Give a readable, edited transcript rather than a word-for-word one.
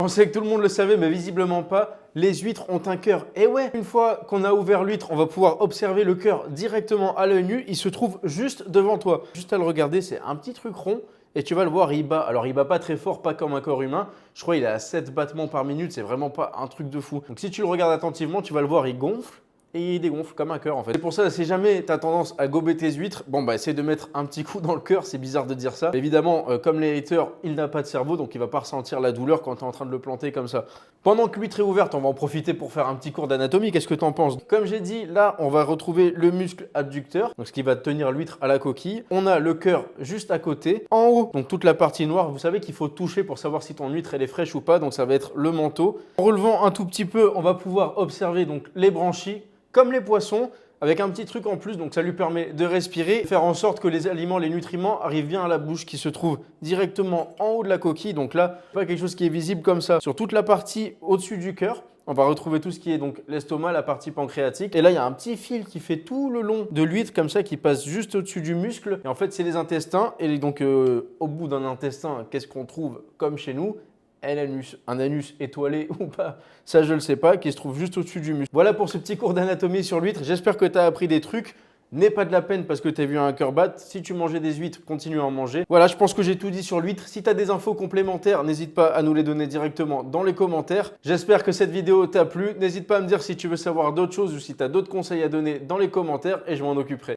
Je pensais que tout le monde le savait, mais visiblement pas. Les huîtres ont un cœur. Et ouais, une fois qu'on a ouvert l'huître, on va pouvoir observer le cœur directement à l'œil nu. Il se trouve juste devant toi. Juste à le regarder, c'est un petit truc rond. Et tu vas le voir, il bat. Alors, il bat pas très fort, pas comme un corps humain. Je crois qu'il est à 7 battements par minute. C'est vraiment pas un truc de fou. Donc, si tu le regardes attentivement, tu vas le voir, il gonfle. Et il dégonfle comme un cœur en fait. C'est pour ça, si jamais tu as tendance à gober tes huîtres, bon bah essaie de mettre un petit coup dans le cœur, c'est bizarre de dire ça. Évidemment, comme les haters, il n'a pas de cerveau, donc il va pas ressentir la douleur quand tu es en train de le planter comme ça. Pendant que l'huître est ouverte, on va en profiter pour faire un petit cours d'anatomie. Qu'est-ce que tu en penses? Comme j'ai dit, là, on va retrouver le muscle abducteur, donc ce qui va tenir l'huître à la coquille. On a le cœur juste à côté. En haut, donc toute la partie noire, vous savez qu'il faut toucher pour savoir si ton huître elle est fraîche ou pas, donc ça va être le manteau. En relevant un tout petit peu, on va pouvoir observer donc les branchies. Comme les poissons, avec un petit truc en plus, donc ça lui permet de respirer, faire en sorte que les aliments, les nutriments arrivent bien à la bouche qui se trouve directement en haut de la coquille. Donc là, pas quelque chose qui est visible comme ça. Sur toute la partie au-dessus du cœur, on va retrouver tout ce qui est donc l'estomac, la partie pancréatique. Et là, il y a un petit fil qui fait tout le long de l'huître comme ça, qui passe juste au-dessus du muscle. Et en fait, c'est les intestins. Et donc, au bout d'un intestin, qu'est-ce qu'on trouve comme chez nous? Un anus étoilé ou pas, ça je ne le sais pas, qui se trouve juste au-dessus du muscle. Voilà pour ce petit cours d'anatomie sur l'huître. J'espère que tu as appris des trucs. N'aie pas de la peine parce que tu as vu un cœur battre. Si tu mangeais des huîtres, continue à en manger. Voilà, je pense que j'ai tout dit sur l'huître. Si tu as des infos complémentaires, n'hésite pas à nous les donner directement dans les commentaires. J'espère que cette vidéo t'a plu. N'hésite pas à me dire si tu veux savoir d'autres choses ou si tu as d'autres conseils à donner dans les commentaires et je m'en occuperai.